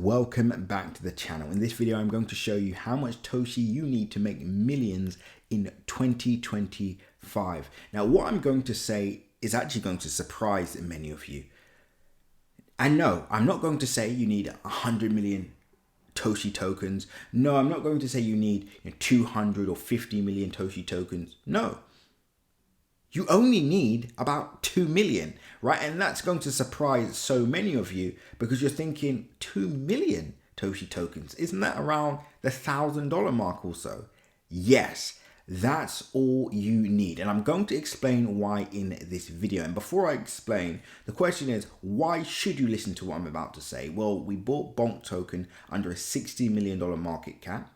Welcome back to the channel. In this video, I'm going to show you how much Toshi you need to make millions in 2025. Now, what I'm going to say is actually going to surprise many of you. And no, I'm not going to say you need 100 million Toshi tokens. No, I'm not going to say you need 200 or 50 million Toshi tokens. No. You only need about 2 million, right? And that's going to surprise so many of you because you're thinking 2 million Toshi tokens. Isn't that around the $1,000 mark or so? Yes, that's all you need. And I'm going to explain why in this video. And before I explain, the question is, why should you listen to what I'm about to say? Well, we bought Bonk token under a $60 million market cap.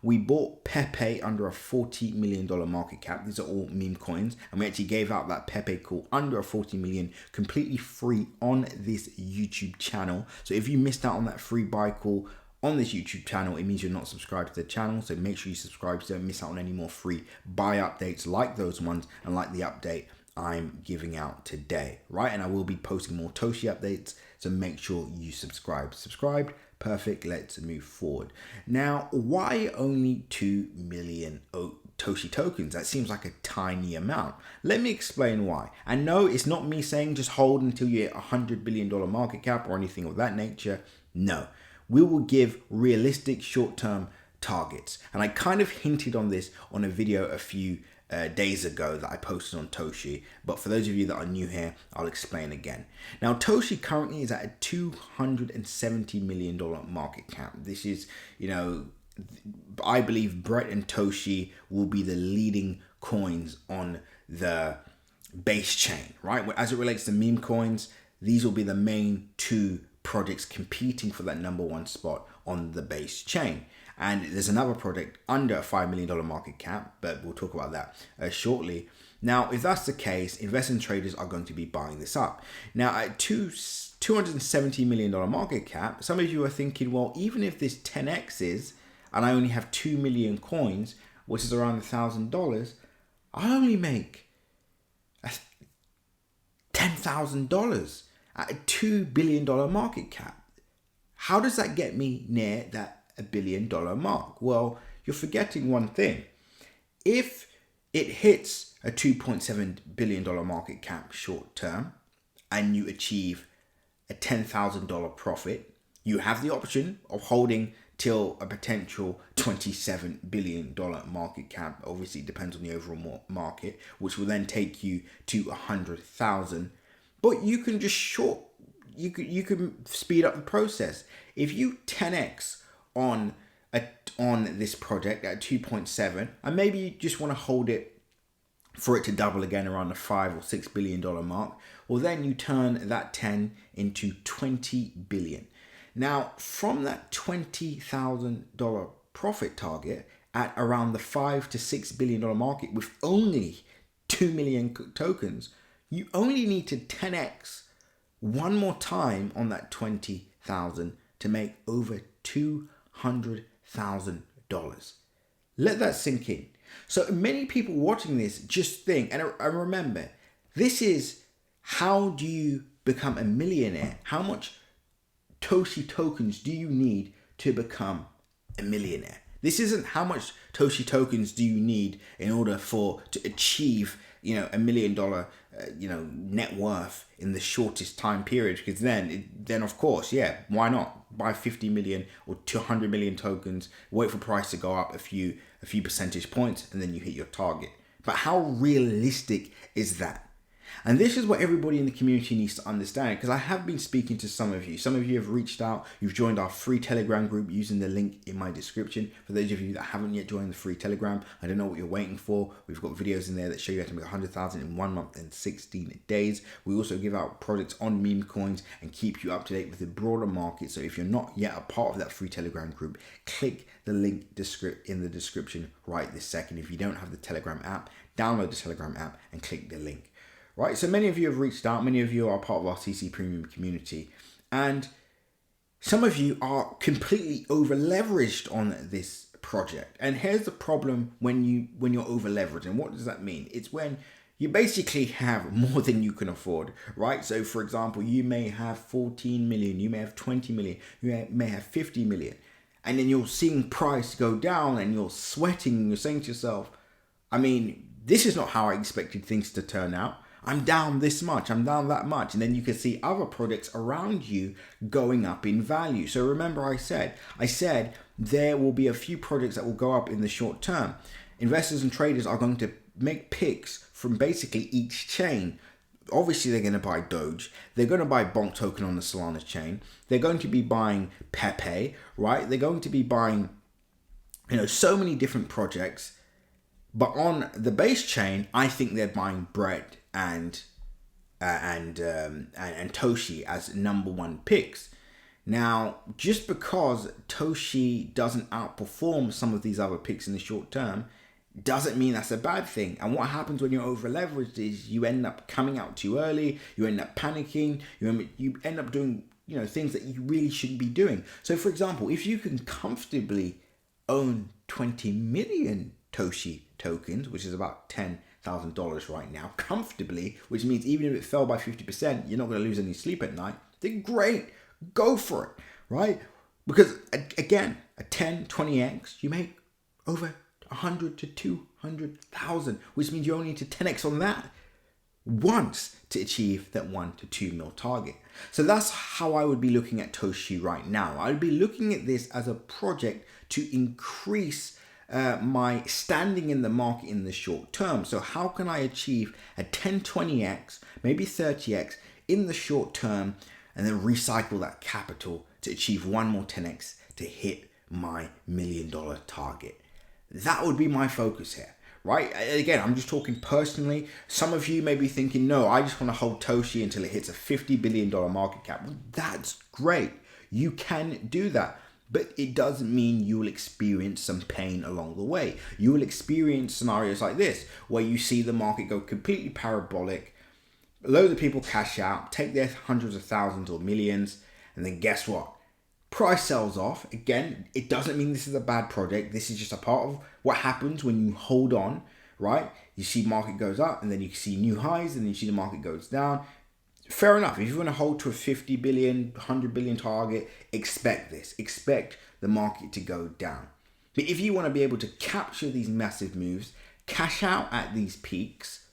We bought Pepe under a $40 million market cap. These are all meme coins. And we actually gave out that Pepe call under a 40 million completely free on this YouTube channel. So if you missed out on that free buy call on this YouTube channel, it means you're not subscribed to the channel. So make sure you subscribe so you don't miss out on any more free buy updates like those ones and like the update I'm giving out today, right? And I will be posting more Toshi updates. So make sure you subscribe. Subscribed. Perfect. Let's move forward. Now, why only 2 million Toshi tokens? That seems like a tiny amount. Let me explain why. And no, it's not me saying just hold until you hit $100 billion market cap or anything of that nature. No, we will give realistic short-term targets. And I kind of hinted on this on a video a few days ago that I posted on Toshi, but for those of you that are new here, I'll explain again. Now, Toshi currently is at a $270 million market cap. This is, I believe Brett and Toshi will be the leading coins on the base chain, right? As it relates to meme coins, these will be the main two projects competing for that #1 spot on the base chain. And there's another project under a $5 million market cap, but we'll talk about that shortly. Now, if that's the case, investment traders are going to be buying this up. Now, at $270 million market cap, some of you are thinking, well, even if this 10x's and I only have 2 million coins, which is around $1,000, I'll only make $10,000 at a $2 billion market cap. How does that get me near that $1 billion mark? Well, you're forgetting one thing. If it hits a $2.7 billion market cap short term and you achieve a $10,000 profit, you have the option of holding till a potential $27 billion market cap. Obviously, it depends on the overall market, which will then take you to 100,000. But you can just you can speed up the process. If you 10x on this project at 2.7, and maybe you just want to hold it for it to double again around the $5 or $6 billion mark, well, then you turn that 10 into 20 billion. Now, from that $20,000 profit target at around the $5 to $6 billion market with only 2 million tokens, you only need to 10x one more time on that 20,000 to make over $200,000. Let that sink in. So many people watching this just think, and remember, this is how do you become a millionaire? How much Toshi tokens do you need to become a millionaire? This isn't how much Toshi tokens do you need in order to achieve $1 million net worth in the shortest time period, because then of course, yeah, why not buy 50 million or 200 million tokens, wait for price to go up a few percentage points, and then you hit your target. But how realistic is that? And this is what everybody in the community needs to understand, because I have been speaking to some of you. Some of you have reached out. You've joined our free Telegram group using the link in my description. For those of you that haven't yet joined the free Telegram, I don't know what you're waiting for. We've got videos in there that show you how to make 100,000 in 1 month and 16 days. We also give out products on meme coins and keep you up to date with the broader market. So if you're not yet a part of that free Telegram group, click the link in the description right this second. If you don't have the Telegram app, download the Telegram app and click the link. Right, so many of you have reached out, many of you are part of our CC Premium community, and some of you are completely over leveraged on this project. And here's the problem when you're over leveraged. And what does that mean? It's when you basically have more than you can afford, right? So for example, you may have 14 million, you may have 20 million, you may have 50 million. And then you're seeing price go down and you're sweating and you're saying to yourself, I mean, this is not how I expected things to turn out. I'm down this much, I'm down that much. And then you can see other products around you going up in value. So remember I said there will be a few products that will go up in the short term. Investors and traders are going to make picks from basically each chain. Obviously, they're going to buy Doge. They're going to buy Bonk token on the Solana chain. They're going to be buying Pepe, right? They're going to be buying, so many different projects. But on the base chain, I think they're buying Bread and Toshi as number one picks. Now, just because Toshi doesn't outperform some of these other picks in the short term, doesn't mean that's a bad thing. And what happens when you're over leveraged is you end up coming out too early, you end up panicking, you end up doing things that you really shouldn't be doing. So for example, if you can comfortably own 20 million Toshi tokens, which is about $10,000 right now, comfortably, which means even if it fell by 50%, you're not going to lose any sleep at night, then great, go for it, right? Because again, a 10, 20x, you make over 100 to 200,000, which means you only need to 10x on that once to achieve that 1 to 2 mil target. So that's how I would be looking at Toshi right now. I would be looking at this as a project to increase my standing in the market in the short term. So how can I achieve a 10, 20x, maybe 30x in the short term, and then recycle that capital to achieve one more 10x to hit my $1 million target? That would be my focus here, right? Again, I'm just talking personally. Some of you may be thinking, no, I just want to hold Toshi until it hits a $50 billion market cap. Well, that's great. You can do that. But it doesn't mean you will experience some pain along the way. You will experience scenarios like this, where you see the market go completely parabolic, loads of people cash out, take their hundreds of thousands or millions, and then guess what? Price sells off. Again, it doesn't mean this is a bad project. This is just a part of what happens when you hold on, right? You see market goes up and then you see new highs and then you see the market goes down. Fair enough. If you want to hold to a 50 billion, 100 billion target, expect this. Expect the market to go down. But if you want to be able to capture these massive moves, cash out at these peaks,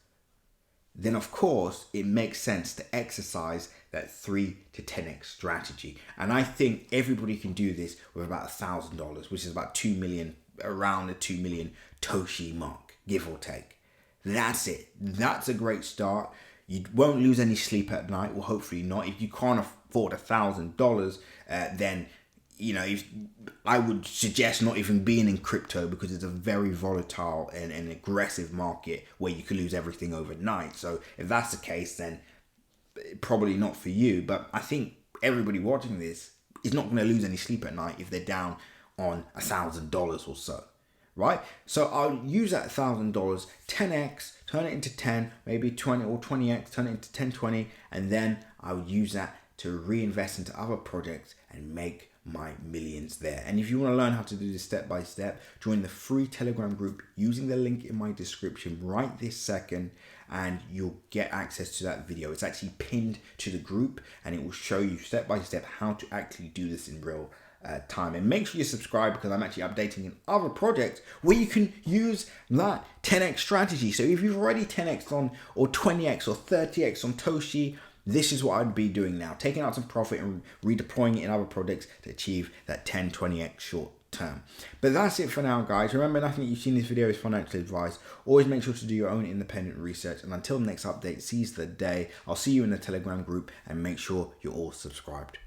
then of course it makes sense to exercise that 3 to 10x strategy. And I think everybody can do this with about $1,000, which is about 2 million, around the 2 million Toshi mark, give or take. That's it. That's a great start. You won't lose any sleep at night, well, hopefully not. If you can't afford $1,000, then I would suggest not even being in crypto, because it's a very volatile and aggressive market where you could lose everything overnight. So if that's the case, then probably not for you. But I think everybody watching this is not going to lose any sleep at night if they're down on $1,000 or so, right? So I'll use that $1,000, 10x, turn it into 10, maybe 20 or 20x, turn it into 10, 20, and then I would use that to reinvest into other projects and make my millions there. And if you want to learn how to do this step by step, join the free Telegram group using the link in my description right this second, and you'll get access to that video. It's actually pinned to the group and it will show you step by step how to actually do this in real time. And make sure you subscribe, because I'm actually updating in other projects where you can use that 10x strategy. So if you've already 10x on, or 20x or 30x on Toshi, this is what I'd be doing now, taking out some profit and redeploying it in other projects to achieve that 10, 20x short term. But that's it for now, guys. Remember, nothing that you've seen in this video is financial advice. Always make sure to do your own independent research. And until the next update, seize the day. I'll see you in the Telegram group, and make sure you're all subscribed.